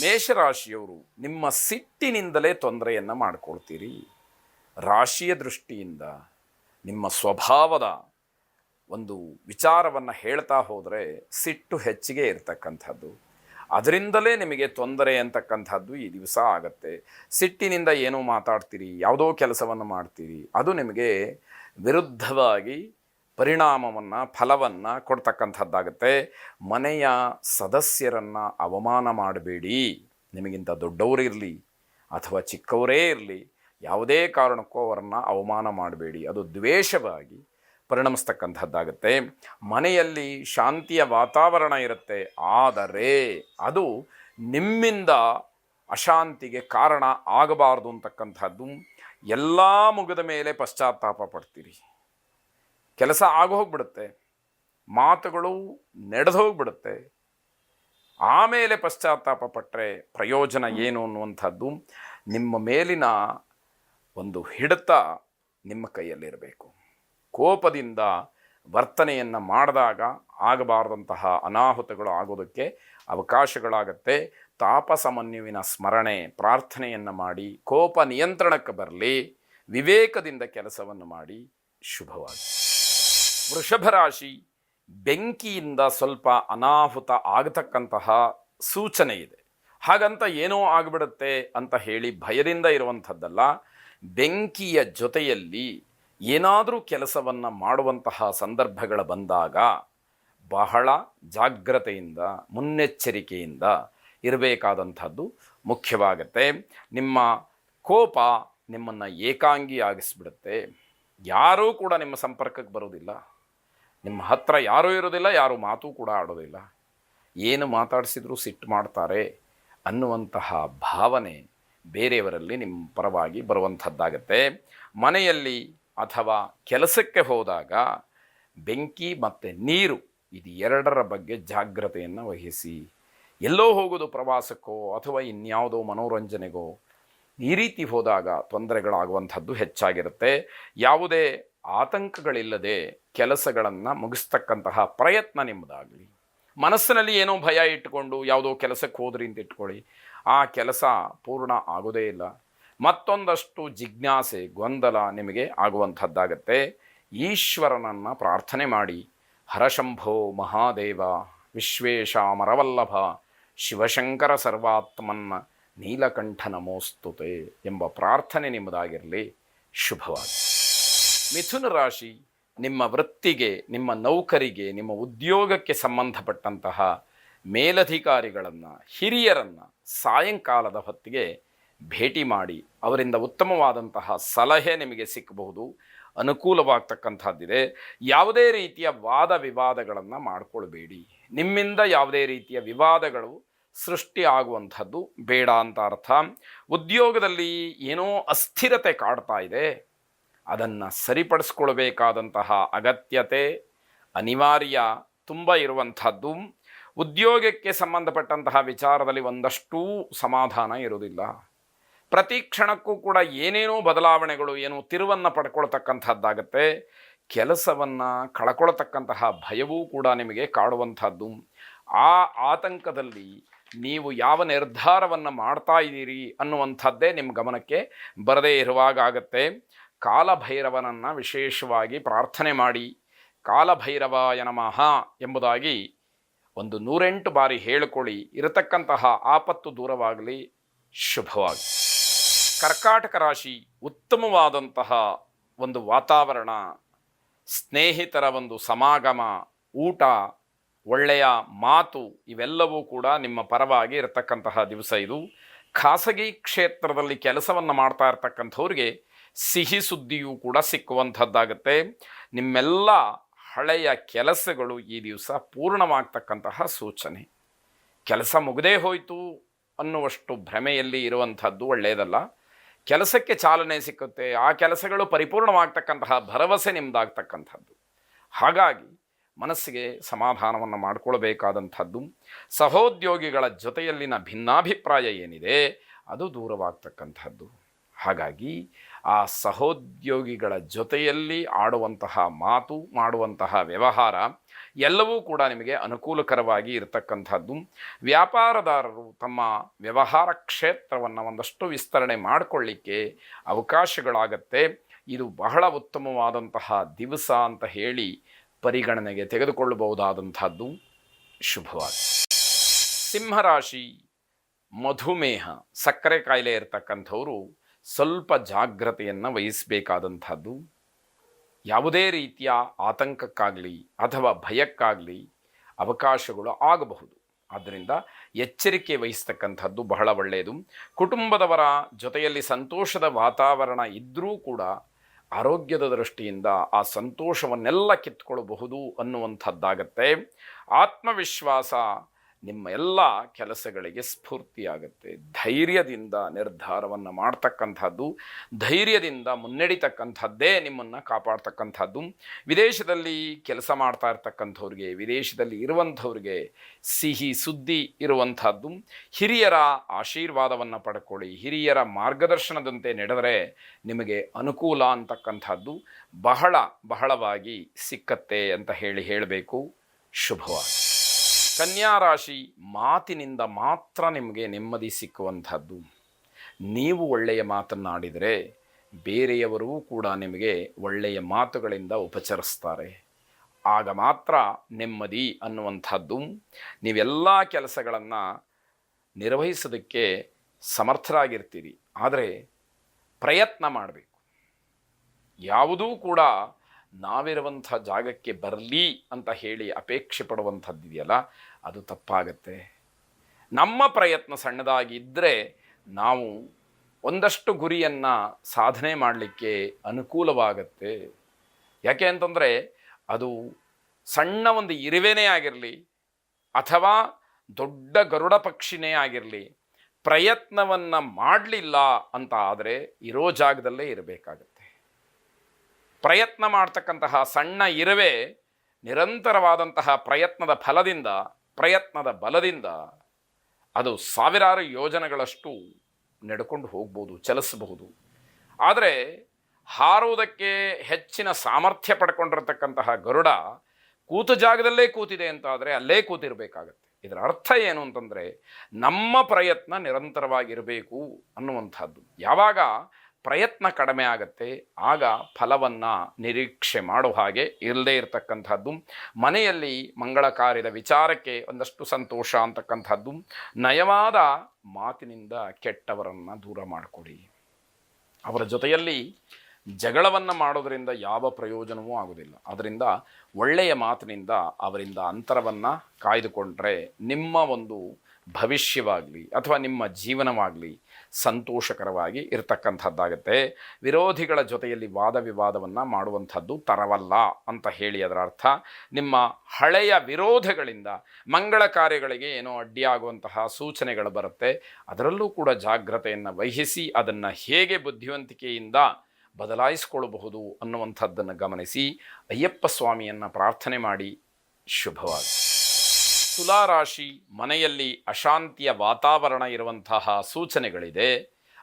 ಮೇಷರಾಶಿಯವರು ನಿಮ್ಮ ಸಿಟ್ಟಿನಿಂದಲೇ ತೊಂದರೆಯನ್ನು ಮಾಡಿಕೊಳ್ತೀರಿ. ರಾಶಿಯ ದೃಷ್ಟಿಯಿಂದ ನಿಮ್ಮ ಸ್ವಭಾವದ ಒಂದು ವಿಚಾರವನ್ನು ಹೇಳ್ತಾ ಹೋದರೆ ಸಿಟ್ಟು ಹೆಚ್ಚಿಗೆ ಇರತಕ್ಕಂಥದ್ದು, ಅದರಿಂದಲೇ ನಿಮಗೆ ತೊಂದರೆ ಅಂತಕ್ಕಂಥದ್ದು ಈ ದಿವಸ ಆಗತ್ತೆ. ಸಿಟ್ಟಿನಿಂದ ಏನೋ ಮಾತಾಡ್ತೀರಿ, ಯಾವುದೋ ಕೆಲಸವನ್ನು ಮಾಡ್ತೀರಿ, ಅದು ನಿಮಗೆ ವಿರುದ್ಧವಾಗಿ ಪರಿಣಾಮವನ್ನು ಫಲವನ್ನು ಕೊಡ್ತಕ್ಕಂಥದ್ದಾಗತ್ತೆ. ಮನೆಯ ಸದಸ್ಯರನ್ನು ಅವಮಾನ ಮಾಡಬೇಡಿ. ನಿಮಗಿಂತ ದೊಡ್ಡವರಿರಲಿ ಅಥವಾ ಚಿಕ್ಕವರೇ ಇರಲಿ, ಯಾವುದೇ ಕಾರಣಕ್ಕೂ ಅವರನ್ನು ಅವಮಾನ ಮಾಡಬೇಡಿ. ಅದು ದ್ವೇಷವಾಗಿ ಪರಿಣಮಿಸ್ತಕ್ಕಂಥದ್ದಾಗತ್ತೆ. ಮನೆಯಲ್ಲಿ ಶಾಂತಿಯ ವಾತಾವರಣ ಇರುತ್ತೆ, ಆದರೆ ಅದು ನಿಮ್ಮಿಂದ ಅಶಾಂತಿಗೆ ಕಾರಣ ಆಗಬಾರ್ದು ಅಂತಕ್ಕಂಥದ್ದು. ಎಲ್ಲ ಮುಗಿದ ಮೇಲೆ ಪಶ್ಚಾತ್ತಾಪ ಪಡ್ತೀರಿ. ಕೆಲಸ ಆಗೋಗ್ಬಿಡುತ್ತೆ, ಮಾತುಗಳು ನಡೆದು ಹೋಗ್ಬಿಡುತ್ತೆ, ಆಮೇಲೆ ಪಶ್ಚಾತ್ತಾಪ ಪಟ್ಟರೆ ಪ್ರಯೋಜನ ಏನು ಅನ್ನುವಂಥದ್ದು. ನಿಮ್ಮ ಮೇಲಿನ ಒಂದು ಹಿಡಿತ ನಿಮ್ಮ ಕೈಯಲ್ಲಿರಬೇಕು. ಕೋಪದಿಂದ ವರ್ತನೆಯನ್ನು ಮಾಡಿದಾಗ ಆಗಬಾರ್ದಂತಹ ಅನಾಹುತಗಳು ಆಗೋದಕ್ಕೆ ಅವಕಾಶಗಳಾಗತ್ತೆ. ತಾಪಸಮನ್ಯುವಿನ ಸ್ಮರಣೆ ಪ್ರಾರ್ಥನೆಯನ್ನು ಮಾಡಿ ಕೋಪ ನಿಯಂತ್ರಣಕ್ಕೆ ಬರಲಿ. ವಿವೇಕದಿಂದ ಕೆಲಸವನ್ನು ಮಾಡಿ. ಶುಭವಾಗಿ. ವೃಷಭ ರಾಶಿ, ಬೆಂಕಿಯಿಂದ ಸ್ವಲ್ಪ ಅನಾಹುತ ಆಗತಕ್ಕಂತಹ ಸೂಚನೆ ಇದೆ. ಹಾಗಂತ ಏನೋ ಆಗಿಬಿಡುತ್ತೆ ಅಂತ ಹೇಳಿ ಭಯದಿಂದ ಇರುವಂಥದ್ದಲ್ಲ. ಬೆಂಕಿಯ ಜೊತೆಯಲ್ಲಿ ಏನಾದರೂ ಕೆಲಸವನ್ನು ಮಾಡುವಂತಹ ಸಂದರ್ಭಗಳು ಬಂದಾಗ ಬಹಳ ಜಾಗ್ರತೆಯಿಂದ ಮುನ್ನೆಚ್ಚರಿಕೆಯಿಂದ ಇರಬೇಕಾದಂಥದ್ದು ಮುಖ್ಯವಾಗತ್ತೆ. ನಿಮ್ಮ ಕೋಪ ನಿಮ್ಮನ್ನು ಏಕಾಂಗಿಯಾಗಿಸ್ಬಿಡುತ್ತೆ. ಯಾರೂ ಕೂಡ ನಿಮ್ಮ ಸಂಪರ್ಕಕ್ಕೆ ಬರೋದಿಲ್ಲ, ನಿಮ್ಮ ಹತ್ರ ಯಾರೂ ಇರೋದಿಲ್ಲ, ಯಾರೂ ಮಾತು ಕೂಡ ಆಡೋದಿಲ್ಲ. ಏನು ಮಾತಾಡಿಸಿದ್ರೂ ಸಿಟ್ಟು ಮಾಡ್ತಾರೆ ಅನ್ನುವಂತಹ ಭಾವನೆ ಬೇರೆಯವರಲ್ಲಿ ನಿಮ್ಮ ಪರವಾಗಿ ಬರುವಂಥದ್ದಾಗತ್ತೆ. ಮನೆಯಲ್ಲಿ ಅಥವಾ ಕೆಲಸಕ್ಕೆ ಹೋದಾಗ ಬೆಂಕಿ ಮತ್ತು ನೀರು ಇದು ಎರಡರ ಬಗ್ಗೆ ಜಾಗ್ರತೆಯನ್ನು ವಹಿಸಿ. ಎಲ್ಲೋ ಹೋಗೋದು ಪ್ರವಾಸಕ್ಕೋ ಅಥವಾ ಇನ್ಯಾವುದೋ ಮನೋರಂಜನೆಗೋ ಈ ರೀತಿ ಹೋದಾಗ ತೊಂದರೆಗಳಾಗುವಂಥದ್ದು ಹೆಚ್ಚಾಗಿರುತ್ತೆ. ಯಾವುದೇ ಆತಂಕಗಳಿಲ್ಲದೆ ಕೆಲಸಗಳನ್ನು ಮುಗಿಸ್ತಕ್ಕಂತಹ ಪ್ರಯತ್ನ ನಿಮ್ಮದಾಗಲಿ. ಮನಸ್ಸಿನಲ್ಲಿ ಏನೋ ಭಯ ಇಟ್ಟುಕೊಂಡು ಯಾವುದೋ ಕೆಲಸಕ್ಕೆ ಹೋದ್ರಿ ಅಂತ ಇಟ್ಕೊಳ್ಳಿ, ಆ ಕೆಲಸ ಪೂರ್ಣ ಆಗೋದೇ ಇಲ್ಲ. ಮತ್ತೊಂದಷ್ಟು ಜಿಜ್ಞಾಸೆ ಗೊಂದಲ ನಿಮಗೆ ಆಗುವಂಥದ್ದಾಗತ್ತೆ. ಈಶ್ವರನನ್ನು ಪ್ರಾರ್ಥನೆ ಮಾಡಿ. ಹರಶಂಭೋ ಮಹಾದೇವ ವಿಶ್ವೇಶಾಮರವಲ್ಲಭ ಶಿವಶಂಕರ ಸರ್ವಾತ್ಮನ್ನ ನೀಲಕಂಠ ನಮೋಸ್ತುತೆ ಎಂಬ ಪ್ರಾರ್ಥನೆ ನಿಮ್ಮದಾಗಿರಲಿ. ಶುಭವಾಗಿ. ಮಿಥುನ ರಾಶಿ, ನಿಮ್ಮ ವೃತ್ತಿಗೆ, ನಿಮ್ಮ ನೌಕರಿಗೆ, ನಿಮ್ಮ ಉದ್ಯೋಗಕ್ಕೆ ಸಂಬಂಧಪಟ್ಟಂತಹ ಮೇಲಧಿಕಾರಿಗಳನ್ನು, ಹಿರಿಯರನ್ನು ಸಾಯಂಕಾಲದ ಹೊತ್ತಿಗೆ ಭೇಟಿ ಮಾಡಿ. ಅವರಿಂದ ಉತ್ತಮವಾದಂತಹ ಸಲಹೆ ನಿಮಗೆ ಸಿಕ್ಕಬಹುದು, ಅನುಕೂಲವಾಗ್ತಕ್ಕಂಥದ್ದಿದೆ. ಯಾವುದೇ ರೀತಿಯ ವಾದ ವಿವಾದಗಳನ್ನು ಮಾಡಿಕೊಳ್ಬೇಡಿ. ನಿಮ್ಮಿಂದ ಯಾವುದೇ ರೀತಿಯ ವಿವಾದಗಳು ಸೃಷ್ಟಿ ಆಗುವಂಥದ್ದು ಬೇಡ ಅಂತ ಅರ್ಥ. ಉದ್ಯೋಗದಲ್ಲಿ ಏನೋ ಅಸ್ಥಿರತೆ ಕಾಡ್ತಾ ಇದೆ, ಅದನ್ನು ಸರಿಪಡಿಸ್ಕೊಳ್ಬೇಕಾದಂತಹ ಅಗತ್ಯತೆ ಅನಿವಾರ್ಯ ತುಂಬ ಇರುವಂಥದ್ದು. ಉದ್ಯೋಗಕ್ಕೆ ಸಂಬಂಧಪಟ್ಟಂತಹ ವಿಚಾರದಲ್ಲಿ ಒಂದಷ್ಟೂ ಸಮಾಧಾನ ಇರುವುದಿಲ್ಲ. ಪ್ರತಿ ಕ್ಷಣಕ್ಕೂ ಕೂಡ ಏನೇನೋ ಬದಲಾವಣೆಗಳು, ಏನೋ ತಿರುವನ್ನು ಪಡ್ಕೊಳ್ತಕ್ಕಂಥದ್ದಾಗತ್ತೆ. ಕೆಲಸವನ್ನು ಕಳ್ಕೊಳ್ತಕ್ಕಂತಹ ಭಯವೂ ಕೂಡ ನಿಮಗೆ ಕಾಡುವಂಥದ್ದು. ಆ ಆತಂಕದಲ್ಲಿ ನೀವು ಯಾವ ನಿರ್ಧಾರವನ್ನು ಮಾಡ್ತಾ ಇದ್ದೀರಿ ಅನ್ನುವಂಥದ್ದೇ ನಿಮ್ಮ ಗಮನಕ್ಕೆ ಬರದೇ ಇರುವಾಗ ಆಗತ್ತೆ. ಕಾಲಭೈರವನನ್ನು ವಿಶೇಷವಾಗಿ ಪ್ರಾರ್ಥನೆ ಮಾಡಿ. ಕಾಲಭೈರವಾಯ ನಮಃ ಎಂಬುದಾಗಿ 108 ಬಾರಿ ಹೇಳಿಕೊಳ್ಳಿ. ಇರತಕ್ಕಂತಹ ಆಪತ್ತು ದೂರವಾಗಲಿ. ಶುಭವಾಗಿ. ಕರ್ಕಾಟಕ ರಾಶಿ, ಉತ್ತಮವಾದಂತಹ ಒಂದು ವಾತಾವರಣ, ಸ್ನೇಹಿತರ ಒಂದು ಸಮಾಗಮ, ಊಟ, ಒಳ್ಳೆಯ ಮಾತು ಇವೆಲ್ಲವೂ ಕೂಡ ನಿಮ್ಮ ಪರವಾಗಿ ಇರತಕ್ಕಂತಹ ದಿವಸ ಇದು. ಖಾಸಗಿ ಕ್ಷೇತ್ರದಲ್ಲಿ ಕೆಲಸವನ್ನು ಮಾಡ್ತಾ ಇರ್ತಕ್ಕಂಥವ್ರಿಗೆ ಸಿಹಿ ಸುದ್ದಿಯೂ ಕೂಡ ಸಿಕ್ಕುವಂಥದ್ದಾಗತ್ತೆ. ನಿಮ್ಮೆಲ್ಲ ಹಳೆಯ ಕೆಲಸಗಳು ಈ ದಿವಸ ಪೂರ್ಣವಾಗ್ತಕ್ಕಂತಹ ಸೂಚನೆ. ಕೆಲಸ ಮುಗದೇ ಹೋಯಿತು ಅನ್ನುವಷ್ಟು ಭ್ರಮೆಯಲ್ಲಿ ಇರುವಂಥದ್ದು ಒಳ್ಳೆಯದಲ್ಲ. ಕೆಲಸಕ್ಕೆ ಚಾಲನೆ ಸಿಕ್ಕುತ್ತೆ, ಆ ಕೆಲಸಗಳು ಪರಿಪೂರ್ಣವಾಗ್ತಕ್ಕಂತಹ ಭರವಸೆ ನಿಮ್ಮದಾಗ್ತಕ್ಕಂಥದ್ದು. ಹಾಗಾಗಿ ಮನಸ್ಸಿಗೆ ಸಮಾಧಾನವನ್ನು ಮಾಡಿಕೊಳ್ಬೇಕಾದಂಥದ್ದು. ಸಹೋದ್ಯೋಗಿಗಳ ಜೊತೆಯಲ್ಲಿನ ಭಿನ್ನಾಭಿಪ್ರಾಯ ಏನಿದೆ ಅದು ದೂರವಾಗ್ತಕ್ಕಂಥದ್ದು. ಹಾಗಾಗಿ ಆ ಸಹೋದ್ಯೋಗಿಗಳ ಜೊತೆಯಲ್ಲಿ ಆಡುವಂತಹ ಮಾತು, ಮಾಡುವಂತಹ ವ್ಯವಹಾರ ಎಲ್ಲವೂ ಕೂಡ ನಿಮಗೆ ಅನುಕೂಲಕರವಾಗಿ ಇರತಕ್ಕಂಥದ್ದು. ವ್ಯಾಪಾರದಾರರು ತಮ್ಮ ವ್ಯವಹಾರ ಕ್ಷೇತ್ರವನ್ನು ಒಂದಷ್ಟು ವಿಸ್ತರಣೆ ಮಾಡಿಕೊಳ್ಳಿಕ್ಕೆ ಅವಕಾಶಗಳಾಗತ್ತೆ. ಇದು ಬಹಳ ಉತ್ತಮವಾದಂತಹ ದಿವಸ ಅಂತ ಹೇಳಿ ಪರಿಗಣನೆಗೆ ತೆಗೆದುಕೊಳ್ಳಬಹುದಾದಂಥದ್ದು. ಶುಭವಾಗಿ. ಸಿಂಹರಾಶಿ, ಮಧುಮೇಹ, ಸಕ್ಕರೆ ಕಾಯಿಲೆ ಇರತಕ್ಕಂಥವರು ಸ್ವಲ್ಪ ಜಾಗ್ರತೆಯನ್ನು ವಹಿಸಬೇಕಾದಂಥದ್ದು. ಯಾವುದೇ ರೀತಿಯ ಆತಂಕಕ್ಕಾಗಲಿ ಅಥವಾ ಭಯಕ್ಕಾಗಲಿ ಅವಕಾಶಗಳು ಆಗಬಹುದು. ಆದ್ದರಿಂದ ಎಚ್ಚರಿಕೆ ವಹಿಸ್ತಕ್ಕಂಥದ್ದು ಬಹಳ ಒಳ್ಳೆಯದು. ಕುಟುಂಬದವರ ಜೊತೆಯಲ್ಲಿ ಸಂತೋಷದ ವಾತಾವರಣ ಇದ್ದರೂ ಕೂಡ ಆರೋಗ್ಯದ ದೃಷ್ಟಿಯಿಂದ ಆ ಸಂತೋಷವನ್ನೆಲ್ಲ ಕಿತ್ಕೊಳ್ಳಬಹುದು ಅನ್ನುವಂಥದ್ದಾಗತ್ತೆ. ಆತ್ಮವಿಶ್ವಾಸ ನಿಮ್ಮ ಎಲ್ಲ ಕೆಲಸಗಳಿಗೆ ಸ್ಫೂರ್ತಿಯಾಗುತ್ತೆ. ಧೈರ್ಯದಿಂದ ನಿರ್ಧಾರವನ್ನು ಮಾಡ್ತಕ್ಕಂಥದ್ದು, ಧೈರ್ಯದಿಂದ ಮುನ್ನಡಿತಕ್ಕಂಥದ್ದೇ ನಿಮ್ಮನ್ನು ಕಾಪಾಡ್ತಕ್ಕಂಥದ್ದು. ವಿದೇಶದಲ್ಲಿ ಕೆಲಸ ಮಾಡ್ತಾ ಇರ್ತಕ್ಕಂಥವ್ರಿಗೆ, ವಿದೇಶದಲ್ಲಿ ಇರುವಂಥವ್ರಿಗೆ ಸಿಹಿ ಸುದ್ದಿ ಇರುವಂಥದ್ದು. ಹಿರಿಯರ ಆಶೀರ್ವಾದವನ್ನು ಪಡ್ಕೊಳ್ಳಿ. ಹಿರಿಯರ ಮಾರ್ಗದರ್ಶನದಂತೆ ನಡೆದರೆ ನಿಮಗೆ ಅನುಕೂಲ ಅಂತಕ್ಕಂಥದ್ದು ಬಹಳವಾಗಿ ಸಿಕ್ಕತ್ತೆ ಅಂತ ಹೇಳಬೇಕು. ಶುಭವಾಗಿ. ಕನ್ಯಾ ರಾಶಿ, ಮಾತಿನಿಂದ ಮಾತ್ರ ನಿಮಗೆ ನೆಮ್ಮದಿ ಸಿಕ್ಕುವಂಥದ್ದು. ನೀವು ಒಳ್ಳೆಯ ಮಾತನ್ನಾಡಿದರೆ ಬೇರೆಯವರೂ ಕೂಡ ನಿಮಗೆ ಒಳ್ಳೆಯ ಮಾತುಗಳಿಂದ ಉಪಚರಿಸ್ತಾರೆ. ಆಗ ಮಾತ್ರ ನೆಮ್ಮದಿ ಅನ್ನುವಂಥದ್ದು. ನೀವೆಲ್ಲ ಕೆಲಸಗಳನ್ನು ನಿರ್ವಹಿಸೋದಕ್ಕೆ ಸಮರ್ಥರಾಗಿರ್ತೀರಿ. ಆದರೆ ಪ್ರಯತ್ನ ಮಾಡಬೇಕು. ಯಾವುದೂ ಕೂಡ ನಾವಿರುವಂಥ ಜಾಗಕ್ಕೆ ಬರಲಿ ಅಂತ ಹೇಳಿ ಅಪೇಕ್ಷೆ ಪಡುವಂಥದ್ದಿದೆಯಲ್ಲ, ಅದು ತಪ್ಪಾಗತ್ತೆ. ನಮ್ಮ ಪ್ರಯತ್ನ ಸಣ್ಣದಾಗಿದ್ದರೆ ನಾವು ಒಂದಷ್ಟು ಗುರಿಯನ್ನು ಸಾಧನೆ ಮಾಡಲಿಕ್ಕೆ ಅನುಕೂಲವಾಗತ್ತೆ. ಯಾಕೆ ಅಂತಂದರೆ ಅದು ಸಣ್ಣ ಒಂದು ಇರುವೆನೇ ಆಗಿರಲಿ ಅಥವಾ ದೊಡ್ಡ ಗರುಡ ಪಕ್ಷಿನೇ ಆಗಿರಲಿ, ಪ್ರಯತ್ನವನ್ನು ಮಾಡಲಿಲ್ಲ ಅಂತ ಆದರೆ ಇರೋ ಜಾಗದಲ್ಲೇ ಇರಬೇಕಾಗತ್ತೆ. ಪ್ರಯತ್ನ ಮಾಡ್ತಕ್ಕಂತಹ ಸಣ್ಣ ಇರುವೆ ನಿರಂತರವಾದಂತಹ ಪ್ರಯತ್ನದ ಫಲದಿಂದ, ಪ್ರಯತ್ನದ ಬಲದಿಂದ ಅದು ಸಾವಿರಾರು ಯೋಜನೆಗಳಷ್ಟು ನಡ್ಕೊಂಡು ಹೋಗ್ಬೋದು, ಚಲಿಸಬಹುದು. ಆದರೆ ಹಾರುವುದಕ್ಕೆ ಹೆಚ್ಚಿನ ಸಾಮರ್ಥ್ಯ ಪಡ್ಕೊಂಡಿರತಕ್ಕಂತಹ ಗರುಡ ಕೂತ ಜಾಗದಲ್ಲೇ ಕೂತಿದೆ ಅಂತಾದರೆ ಅಲ್ಲೇ ಕೂತಿರಬೇಕಾಗತ್ತೆ. ಇದರ ಅರ್ಥ ಏನು ಅಂತಂದರೆ ನಮ್ಮ ಪ್ರಯತ್ನ ನಿರಂತರವಾಗಿರಬೇಕು ಅನ್ನುವಂಥದ್ದು. ಯಾವಾಗ ಪ್ರಯತ್ನ ಕಡಿಮೆ ಆಗುತ್ತೆ ಆಗ ಫಲವನ್ನು ನಿರೀಕ್ಷೆ ಮಾಡೋ ಹಾಗೆ ಇಲ್ಲದೇ ಇರತಕ್ಕಂಥದ್ದು. ಮನೆಯಲ್ಲಿ ಮಂಗಳ ಕಾರ್ಯದ ವಿಚಾರಕ್ಕೆ ಒಂದಷ್ಟು ಸಂತೋಷ ಅಂತಕ್ಕಂಥದ್ದು. ನಯವಾದ ಮಾತಿನಿಂದ ಕೆಟ್ಟವರನ್ನು ದೂರ ಮಾಡಿಕೊಡಿ. ಅವರ ಜೊತೆಯಲ್ಲಿ ಜಗಳವನ್ನು ಮಾಡೋದರಿಂದ ಯಾವ ಪ್ರಯೋಜನವೂ ಆಗೋದಿಲ್ಲ. ಅದರಿಂದ ಒಳ್ಳೆಯ ಮಾತಿನಿಂದ ಅವರಿಂದ ಅಂತರವನ್ನು ಕಾಯ್ದುಕೊಂಡ್ರೆ ನಿಮ್ಮ ಒಂದು ಭವಿಷ್ಯವಾಗಲಿ ಅಥವಾ ನಿಮ್ಮ ಜೀವನವಾಗಲಿ ಸಂತೋಷಕರವಾಗಿ ಇರತಕ್ಕಂಥದ್ದಾಗತ್ತೆ. ವಿರೋಧಿಗಳ ಜೊತೆಯಲ್ಲಿ ವಾದ ವಿವಾದವನ್ನು ಮಾಡುವಂಥದ್ದು ತರವಲ್ಲ ಅಂತ ಹೇಳಿ ಅದರ ಅರ್ಥ. ನಿಮ್ಮ ಹಳೆಯ ವಿರೋಧಗಳಿಂದ ಮಂಗಳ ಕಾರ್ಯಗಳಿಗೆ ಏನೋ ಅಡ್ಡಿಯಾಗುವಂತಹ ಸೂಚನೆಗಳು ಬರುತ್ತೆ. ಅದರಲ್ಲೂ ಕೂಡ ಜಾಗ್ರತೆಯನ್ನು ವಹಿಸಿ ಅದನ್ನು ಹೇಗೆ ಬುದ್ಧಿವಂತಿಕೆಯಿಂದ ಬದಲಾಯಿಸಿಕೊಳ್ಳಬಹುದು ಅನ್ನುವಂಥದ್ದನ್ನು ಗಮನಿಸಿ ಅಯ್ಯಪ್ಪ ಸ್ವಾಮಿಯನ್ನು ಪ್ರಾರ್ಥನೆ ಮಾಡಿ. ಶುಭವಾಗಿ. ತುಲಾರಾಶಿ, ಮನೆಯಲ್ಲಿ ಅಶಾಂತಿಯ ವಾತಾವರಣ ಇರುವಂತಹ ಸೂಚನೆಗಳಿದೆ.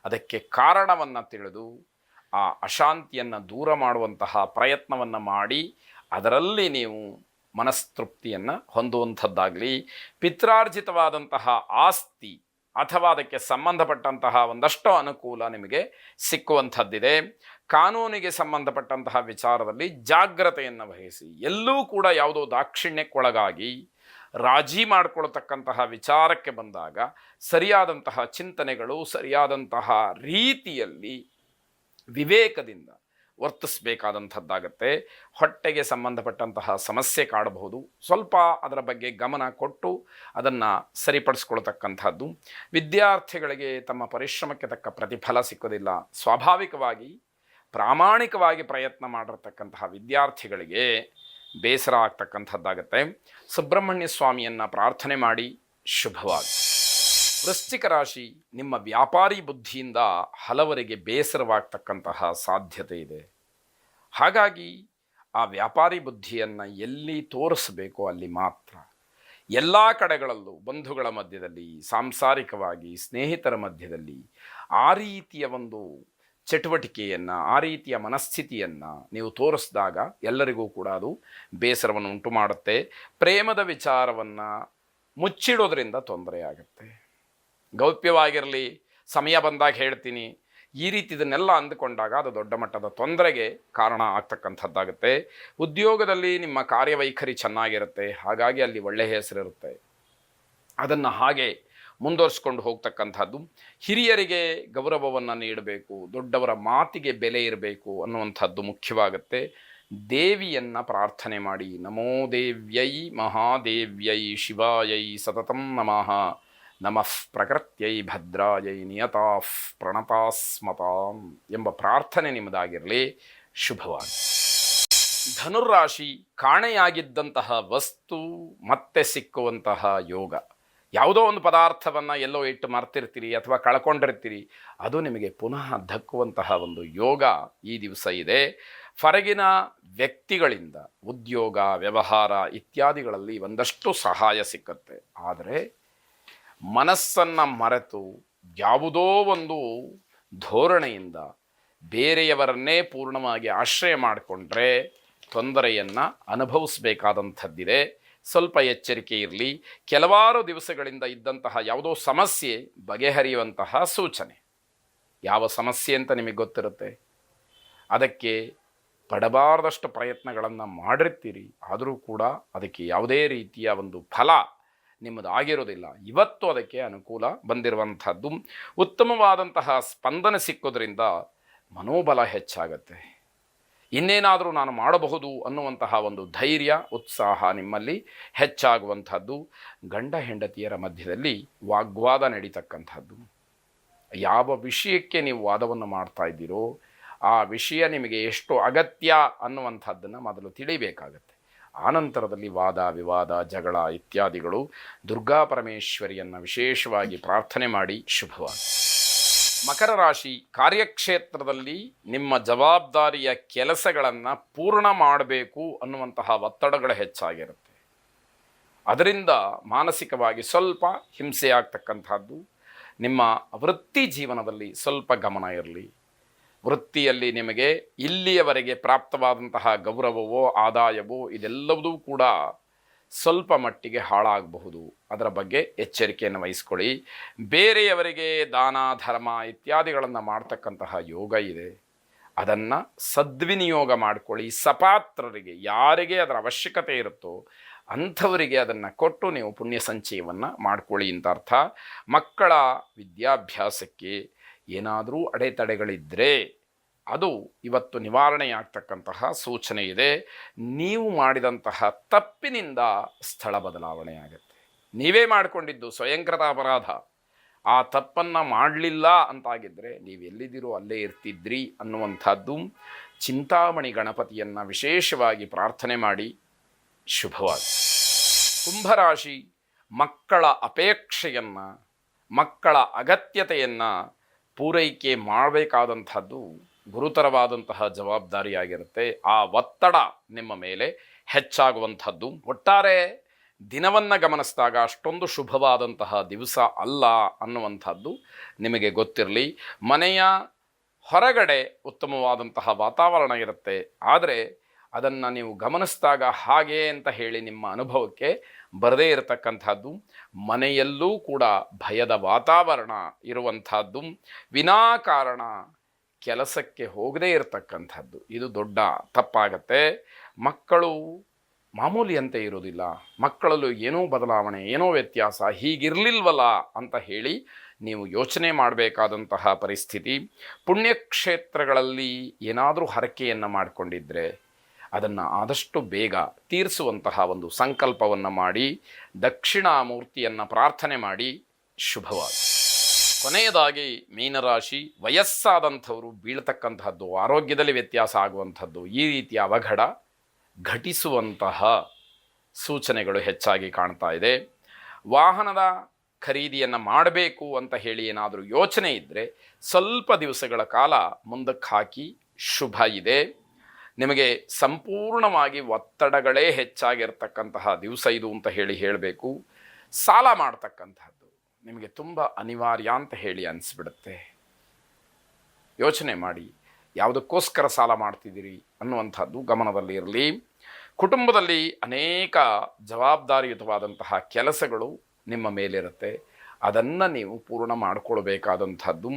ಅದಕ್ಕೆ ಕಾರಣವನ್ನು ತಿಳಿದು ಆ ಅಶಾಂತಿಯನ್ನು ದೂರ ಮಾಡುವಂತಹ ಪ್ರಯತ್ನವನ್ನು ಮಾಡಿ ಅದರಲ್ಲಿ ನೀವು ಮನಸ್ತೃಪ್ತಿಯನ್ನು ಹೊಂದುವಂಥದ್ದಾಗಲಿ, ಪಿತ್ರಾರ್ಜಿತವಾದಂತಹ ಆಸ್ತಿ ಅಥವಾ ಅದಕ್ಕೆ ಸಂಬಂಧಪಟ್ಟಂತಹ ಒಂದಷ್ಟು ಅನುಕೂಲ ನಿಮಗೆ ಸಿಕ್ಕುವಂಥದ್ದಿದೆ. ಕಾನೂನಿಗೆ ಸಂಬಂಧಪಟ್ಟಂತಹ ವಿಚಾರದಲ್ಲಿ ಜಾಗ್ರತೆಯನ್ನು ವಹಿಸಿ. ಎಲ್ಲೂ ಕೂಡ ಯಾವುದೋ ದಾಕ್ಷಿಣ್ಯಕ್ಕೊಳಗಾಗಿ ರಾಜಿ ಮಾಡಿಕೊಳ್ತಕ್ಕಂತಹ ವಿಚಾರಕ್ಕೆ ಬಂದಾಗ ಸರಿಯಾದಂತಹ ಚಿಂತನೆಗಳು, ಸರಿಯಾದಂತಹ ರೀತಿಯಲ್ಲಿ ವಿವೇಕದಿಂದ ವರ್ತಿಸಬೇಕಾದಂಥದ್ದಾಗತ್ತೆ. ಹೊಟ್ಟೆಗೆ ಸಂಬಂಧಪಟ್ಟಂತಹ ಸಮಸ್ಯೆ ಕಾಡಬಹುದು. ಸ್ವಲ್ಪ ಅದರ ಬಗ್ಗೆ ಗಮನ ಕೊಟ್ಟು ಅದನ್ನು ಸರಿಪಡಿಸ್ಕೊಳ್ತಕ್ಕಂಥದ್ದು. ವಿದ್ಯಾರ್ಥಿಗಳಿಗೆ ತಮ್ಮ ಪರಿಶ್ರಮಕ್ಕೆ ತಕ್ಕ ಪ್ರತಿಫಲ ಸಿಕ್ಕೋದಿಲ್ಲ. ಸ್ವಾಭಾವಿಕವಾಗಿ ಪ್ರಾಮಾಣಿಕವಾಗಿ ಪ್ರಯತ್ನ ಮಾಡಿರ್ತಕ್ಕಂತಹ ವಿದ್ಯಾರ್ಥಿಗಳಿಗೆ ಬೇಸರ ಆಗ್ತಕ್ಕಂಥದ್ದಾಗತ್ತೆ. ಸುಬ್ರಹ್ಮಣ್ಯ ಸ್ವಾಮಿಯನ್ನು ಪ್ರಾರ್ಥನೆ ಮಾಡಿ. ಶುಭವಾಗಿ. ವೃಶ್ಚಿಕ ರಾಶಿ, ನಿಮ್ಮ ವ್ಯಾಪಾರಿ ಬುದ್ಧಿಯಿಂದ ಹಲವರಿಗೆ ಬೇಸರವಾಗ್ತಕ್ಕಂತಹ ಸಾಧ್ಯತೆ ಇದೆ. ಹಾಗಾಗಿ ಆ ವ್ಯಾಪಾರಿ ಬುದ್ಧಿಯನ್ನು ಎಲ್ಲಿ ತೋರಿಸಬೇಕೋ ಅಲ್ಲಿ ಮಾತ್ರ, ಎಲ್ಲ ಕಡೆಗಳಲ್ಲೂ, ಬಂಧುಗಳ ಮಧ್ಯದಲ್ಲಿ, ಸಾಂಸಾರಿಕವಾಗಿ, ಸ್ನೇಹಿತರ ಮಧ್ಯದಲ್ಲಿ ಆ ರೀತಿಯ ಒಂದು ಚಟುವಟಿಕೆಯನ್ನು, ಆ ರೀತಿಯ ಮನಸ್ಥಿತಿಯನ್ನು ನೀವು ತೋರಿಸಿದಾಗ ಎಲ್ಲರಿಗೂ ಕೂಡ ಅದು ಬೇಸರವನ್ನು ಉಂಟು ಮಾಡುತ್ತೆ. ಪ್ರೇಮದ ವಿಚಾರವನ್ನು ಮುಚ್ಚಿಡೋದ್ರಿಂದ ತೊಂದರೆಯಾಗುತ್ತೆ. ಗೌಪ್ಯವಾಗಿರಲಿ, ಸಮಯ ಬಂದಾಗ ಹೇಳ್ತೀನಿ, ಈ ರೀತಿ ಇದನ್ನೆಲ್ಲ ಅಂದುಕೊಂಡಾಗ ಅದು ದೊಡ್ಡ ಮಟ್ಟದ ತೊಂದರೆಗೆ ಕಾರಣ ಆಗ್ತಕ್ಕಂಥದ್ದಾಗುತ್ತೆ. ಉದ್ಯೋಗದಲ್ಲಿ ನಿಮ್ಮ ಕಾರ್ಯವೈಖರಿ ಚೆನ್ನಾಗಿರುತ್ತೆ, ಹಾಗಾಗಿ ಅಲ್ಲಿ ಒಳ್ಳೆಯ ಹೆಸರಿರುತ್ತೆ. ಅದನ್ನು ಹಾಗೆ ಮುಂದುವರಿಸ್ಕೊಂಡು ಹೋಗ್ತಕ್ಕಂಥದ್ದು. ಹಿರಿಯರಿಗೆ ಗೌರವವನ್ನು ನೀಡಬೇಕು, ದೊಡ್ಡವರ ಮಾತಿಗೆ ಬೆಲೆ ಇರಬೇಕು ಅನ್ನುವಂಥದ್ದು ಮುಖ್ಯವಾಗುತ್ತೆ. ದೇವಿಯನ್ನು ಪ್ರಾರ್ಥನೆ ಮಾಡಿ. ನಮೋ ದೇವ್ಯೈ ಮಹಾದೇವ್ಯೈ ಶಿವಾಯೈ ಸತತಂ ನಮಃ ನಮಃ ಪ್ರಕೃತ್ಯೈ ಭದ್ರಾಯೈ ನಿಯತಾಃ ಪ್ರಣತಾಸ್ಮತಾಂ ಎಂಬ ಪ್ರಾರ್ಥನೆ ನಿಮ್ಮದಾಗಿರಲಿ. ಶುಭವಾಗಿ. ಧನುರಾಶಿ, ಕಾಣೆಯಾಗಿದ್ದಂತಹ ವಸ್ತು ಮತ್ತೆ ಸಿಕ್ಕುವಂತಹ ಯೋಗ. ಯಾವುದೋ ಒಂದು ಪದಾರ್ಥವನ್ನು ಎಲ್ಲೋ ಇಟ್ಟು ಮರ್ತಿರ್ತೀರಿ ಅಥವಾ ಕಳ್ಕೊಂಡಿರ್ತೀರಿ, ಅದು ನಿಮಗೆ ಪುನಃ ದಕ್ಕುವಂತಹ ಒಂದು ಯೋಗ ಈ ದಿವಸ ಇದೆ. ಹೊರಗಿನ ವ್ಯಕ್ತಿಗಳಿಂದ ಉದ್ಯೋಗ, ವ್ಯವಹಾರ ಇತ್ಯಾದಿಗಳಲ್ಲಿ ಒಂದಷ್ಟು ಸಹಾಯ ಸಿಕ್ಕತ್ತೆ. ಆದರೆ ಮನಸ್ಸನ್ನು ಮರೆತು ಯಾವುದೋ ಒಂದು ಧೋರಣೆಯಿಂದ ಬೇರೆಯವರನ್ನೇ ಪೂರ್ಣವಾಗಿ ಆಶ್ರಯ ಮಾಡಿಕೊಂಡ್ರೆ ತೊಂದರೆಯನ್ನು ಅನುಭವಿಸಬೇಕಾದಂಥದ್ದಿದೆ. ಸ್ವಲ್ಪ ಎಚ್ಚರಿಕೆ ಇರಲಿ. ಕೆಲವಾರು ದಿವಸಗಳಿಂದ ಇದ್ದಂತಹ ಯಾವುದೋ ಸಮಸ್ಯೆ ಬಗೆಹರಿಯುವಂತಹ ಸೂಚನೆ. ಯಾವ ಸಮಸ್ಯೆ ಅಂತ ನಿಮಗೆ ಗೊತ್ತಿರುತ್ತೆ. ಅದಕ್ಕೆ ಪಡಬಾರದಷ್ಟು ಪ್ರಯತ್ನಗಳನ್ನು ಮಾಡಿರ್ತೀರಿ, ಆದರೂ ಕೂಡ ಅದಕ್ಕೆ ಯಾವುದೇ ರೀತಿಯ ಒಂದು ಫಲ ನಿಮ್ಮದಾಗಿರೋದಿಲ್ಲ. ಇವತ್ತು ಅದಕ್ಕೆ ಅನುಕೂಲ ಬಂದಿರುವಂಥದ್ದು. ಉತ್ತಮವಾದಂತಹ ಸ್ಪಂದನೆ ಸಿಕ್ಕೋದ್ರಿಂದ ಮನೋಬಲ ಹೆಚ್ಚಾಗತ್ತೆ. ಇನ್ನೇನಾದರೂ ನಾನು ಮಾಡಬಹುದು ಅನ್ನುವಂತಹ ಒಂದು ಧೈರ್ಯ, ಉತ್ಸಾಹ ನಿಮ್ಮಲ್ಲಿ ಹೆಚ್ಚಾಗುವಂಥದ್ದು. ಗಂಡ ಹೆಂಡತಿಯರ ಮಧ್ಯದಲ್ಲಿ ವಾಗ್ವಾದ ನಡೀತಕ್ಕಂಥದ್ದು. ಯಾವ ವಿಷಯಕ್ಕೆ ನೀವು ವಾದವನ್ನು ಮಾಡ್ತಾ ಇದ್ದೀರೋ ಆ ವಿಷಯ ನಿಮಗೆ ಎಷ್ಟು ಅಗತ್ಯ ಅನ್ನುವಂಥದ್ದನ್ನು ಮೊದಲು ತಿಳಿಬೇಕಾಗತ್ತೆ. ಆನಂತರದಲ್ಲಿ ವಾದ ವಿವಾದ, ಜಗಳ ಇತ್ಯಾದಿಗಳು. ದುರ್ಗಾ ಪರಮೇಶ್ವರಿಯನ್ನು ವಿಶೇಷವಾಗಿ ಪ್ರಾರ್ಥನೆ ಮಾಡಿ. ಶುಭವಾಗಿ. ಮಕರ ರಾಶಿ, ಕಾರ್ಯಕ್ಷೇತ್ರದಲ್ಲಿ ನಿಮ್ಮ ಜವಾಬ್ದಾರಿಯ ಕೆಲಸಗಳನ್ನು ಪೂರ್ಣ ಮಾಡಬೇಕು ಅನ್ನುವಂತಹ ಒತ್ತಡಗಳು ಹೆಚ್ಚಾಗಿರುತ್ತೆ. ಅದರಿಂದ ಮಾನಸಿಕವಾಗಿ ಸ್ವಲ್ಪ ಹಿಂಸೆಯಾಗ್ತಕ್ಕಂಥದ್ದು. ನಿಮ್ಮ ವೃತ್ತಿ ಜೀವನದಲ್ಲಿ ಸ್ವಲ್ಪ ಗಮನ ಇರಲಿ. ವೃತ್ತಿಯಲ್ಲಿ ನಿಮಗೆ ಇಲ್ಲಿಯವರೆಗೆ ಪ್ರಾಪ್ತವಾದಂತಹ ಗೌರವವೋ ಆದಾಯವೋ ಇದೆಲ್ಲವೂ ಕೂಡ ಸ್ವಲ್ಪ ಮಟ್ಟಿಗೆ ಹಾಳಾಗಬಹುದು. ಅದರ ಬಗ್ಗೆ ಎಚ್ಚರಿಕೆಯನ್ನು ವಹಿಸ್ಕೊಳ್ಳಿ. ಬೇರೆಯವರಿಗೆ ದಾನ ಧರ್ಮ ಇತ್ಯಾದಿಗಳನ್ನು ಮಾಡ್ತಕ್ಕಂತಹ ಯೋಗ ಇದೆ. ಅದನ್ನು ಸದ್ವಿನಿಯೋಗ ಮಾಡಿಕೊಳ್ಳಿ. ಸಪಾತ್ರರಿಗೆ, ಯಾರಿಗೆ ಅದರ ಅವಶ್ಯಕತೆ ಇರುತ್ತೋ ಅಂಥವರಿಗೆ ಅದನ್ನು ಕೊಟ್ಟು ನೀವು ಪುಣ್ಯ ಸಂಚಯವನ್ನು ಮಾಡಿಕೊಳ್ಳಿ ಅಂತ ಅರ್ಥ. ಮಕ್ಕಳ ವಿದ್ಯಾಭ್ಯಾಸಕ್ಕೆ ಏನಾದರೂ ಅಡೆತಡೆಗಳಿದ್ದರೆ ಅದು ಇವತ್ತು ನಿವಾರಣೆಯಾಗ್ತಕ್ಕಂತಹ ಸೂಚನೆ ಇದೆ. ನೀವು ಮಾಡಿದಂತಹ ತಪ್ಪಿನಿಂದ ಸ್ಥಳ ಬದಲಾವಣೆ ಆಗುತ್ತೆ. ನೀವೇ ಮಾಡಿಕೊಂಡಿದ್ದು ಸ್ವಯಂಕೃತ ಅಪರಾಧ. ಆ ತಪ್ಪನ್ನು ಮಾಡಲಿಲ್ಲ ಅಂತಾಗಿದ್ದರೆ ನೀವು ಎಲ್ಲಿದ್ದೀರೋ ಅಲ್ಲೇ ಇರ್ತಿದ್ರಿ ಅನ್ನುವಂಥದ್ದು. ಚಿಂತಾಮಣಿ ಗಣಪತಿಯನ್ನು ವಿಶೇಷವಾಗಿ ಪ್ರಾರ್ಥನೆ ಮಾಡಿ. ಶುಭವಾಗಿ. ಕುಂಭರಾಶಿ, ಮಕ್ಕಳ ಅಪೇಕ್ಷೆಯನ್ನು, ಮಕ್ಕಳ ಅಗತ್ಯತೆಯನ್ನು ಪೂರೈಕೆ ಮಾಡಬೇಕಾದಂಥದ್ದು ಗುರುತರವಾದಂತಹ ಜವಾಬ್ದಾರಿಯಾಗಿರುತ್ತೆ. ಆ ಒತ್ತಡ ನಿಮ್ಮ ಮೇಲೆ ಹೆಚ್ಚಾಗುವಂಥದ್ದು. ಒಟ್ಟಾರೆ ದಿನವನ್ನು ಗಮನಿಸಿದಾಗ ಅಷ್ಟೊಂದು ಶುಭವಾದಂತಹ ದಿವಸ ಅಲ್ಲ ಅನ್ನುವಂಥದ್ದು ನಿಮಗೆ ಗೊತ್ತಿರಲಿ. ಮನೆಯ ಹೊರಗಡೆ ಉತ್ತಮವಾದಂತಹ ವಾತಾವರಣ ಇರುತ್ತೆ, ಆದರೆ ಅದನ್ನು ನೀವು ಗಮನಿಸಿದಾಗ ಹಾಗೆ ಅಂತ ಹೇಳಿ ನಿಮ್ಮ ಅನುಭವಕ್ಕೆ ಬರದೇ ಇರತಕ್ಕಂಥದ್ದು. ಮನೆಯಲ್ಲೂ ಕೂಡ ಭಯದ ವಾತಾವರಣ ಇರುವಂಥದ್ದು. ವಿನಾಕಾರಣ ಕೆಲಸಕ್ಕೆ ಹೋಗದೇ ಇರತಕ್ಕಂಥದ್ದು, ಇದು ದೊಡ್ಡ ತಪ್ಪಾಗತ್ತೆ. ಮಕ್ಕಳು ಮಾಮೂಲಿಯಂತೆ ಇರೋದಿಲ್ಲ. ಮಕ್ಕಳಲ್ಲೂ ಏನೋ ಬದಲಾವಣೆ, ಏನೋ ವ್ಯತ್ಯಾಸ, ಹೀಗಿರಲಿಲ್ವಲ್ಲ ಅಂತ ಹೇಳಿ ನೀವು ಯೋಚನೆ ಮಾಡಬೇಕಾದಂತಹ ಪರಿಸ್ಥಿತಿ. ಪುಣ್ಯಕ್ಷೇತ್ರಗಳಲ್ಲಿ ಏನಾದರೂ ಹರಕೆಯನ್ನು ಮಾಡಿಕೊಂಡಿದ್ದರೆ ಅದನ್ನು ಆದಷ್ಟು ಬೇಗ ತೀರಿಸುವಂತಹ ಒಂದು ಸಂಕಲ್ಪವನ್ನು ಮಾಡಿ. ದಕ್ಷಿಣಾಮೂರ್ತಿಯನ್ನು ಪ್ರಾರ್ಥನೆ ಮಾಡಿ. ಶುಭವಾಗಿ. ಕೊನೆಯದಾಗಿ ಮೀನರಾಶಿ, ವಯಸ್ಸಾದಂಥವರು ಬೀಳ್ತಕ್ಕಂತಹದ್ದು, ಆರೋಗ್ಯದಲ್ಲಿ ವ್ಯತ್ಯಾಸ ಆಗುವಂಥದ್ದು, ಈ ರೀತಿಯ ಅವಘಡ ಘಟಿಸುವಂತಹ ಸೂಚನೆಗಳು ಹೆಚ್ಚಾಗಿ ಕಾಣ್ತಾ ಇದೆ. ವಾಹನದ ಖರೀದಿಯನ್ನು ಮಾಡಬೇಕು ಅಂತ ಹೇಳಿ ಏನಾದರೂ ಯೋಚನೆ ಇದ್ದರೆ ಸ್ವಲ್ಪ ದಿವಸಗಳ ಕಾಲ ಮುಂದಕ್ಕೆ ಹಾಕಿ. ಶುಭ ಇದೆ. ನಿಮಗೆ ಸಂಪೂರ್ಣವಾಗಿ ಒತ್ತಡಗಳೇ ಹೆಚ್ಚಾಗಿರ್ತಕ್ಕಂತಹ ದಿವಸ ಇದು ಅಂತ ಹೇಳಬೇಕು. ಸಾಲ ಮಾಡ್ತಕ್ಕಂಥದ್ದು ನಿಮಗೆ ತುಂಬ ಅನಿವಾರ್ಯ ಅಂತ ಹೇಳಿ ಅನಿಸ್ಬಿಡುತ್ತೆ. ಯೋಚನೆ ಮಾಡಿ ಯಾವುದಕ್ಕೋಸ್ಕರ ಸಾಲ ಮಾಡ್ತಿದ್ದೀರಿ ಅನ್ನುವಂಥದ್ದು ಗಮನದಲ್ಲಿ ಇರಲಿ. ಕುಟುಂಬದಲ್ಲಿ ಅನೇಕ ಜವಾಬ್ದಾರಿಯುತವಾದಂತಹ ಕೆಲಸಗಳು ನಿಮ್ಮ ಮೇಲಿರುತ್ತೆ. ಅದನ್ನು ನೀವು ಪೂರ್ಣ ಮಾಡಿಕೊಳ್ಬೇಕಾದಂಥದ್ದು.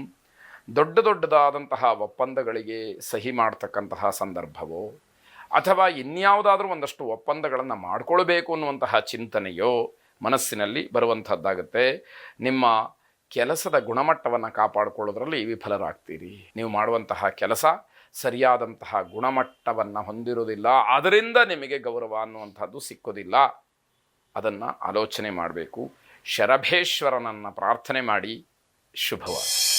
ದೊಡ್ಡ ದೊಡ್ಡದಾದಂತಹ ಒಪ್ಪಂದಗಳಿಗೆ ಸಹಿ ಮಾಡ್ತಕ್ಕಂತಹ ಸಂದರ್ಭವೋ ಅಥವಾ ಇನ್ಯಾವುದಾದ್ರೂ ಒಂದಷ್ಟು ಒಪ್ಪಂದಗಳನ್ನು ಮಾಡಿಕೊಳ್ಬೇಕು ಅನ್ನುವಂತಹ ಚಿಂತನೆಯೋ ಮನಸ್ಸಿನಲ್ಲಿ ಬರುವಂಥದ್ದಾಗುತ್ತೆ. ನಿಮ್ಮ ಕೆಲಸದ ಗುಣಮಟ್ಟವನ್ನು ಕಾಪಾಡಿಕೊಳ್ಳೋದ್ರಲ್ಲಿ ವಿಫಲರಾಗ್ತೀರಿ. ನೀವು ಮಾಡುವಂತಹ ಕೆಲಸ ಸರಿಯಾದಂತಹ ಗುಣಮಟ್ಟವನ್ನು ಹೊಂದಿರೋದಿಲ್ಲ, ಅದರಿಂದ ನಿಮಗೆ ಗೌರವ ಅನ್ನುವಂಥದ್ದು ಸಿಕ್ಕೋದಿಲ್ಲ. ಅದನ್ನು ಆಲೋಚನೆ ಮಾಡಬೇಕು. ಶರಭೇಶ್ವರನನ್ನು ಪ್ರಾರ್ಥನೆ ಮಾಡಿ. ಶುಭವಾಗಲಿ.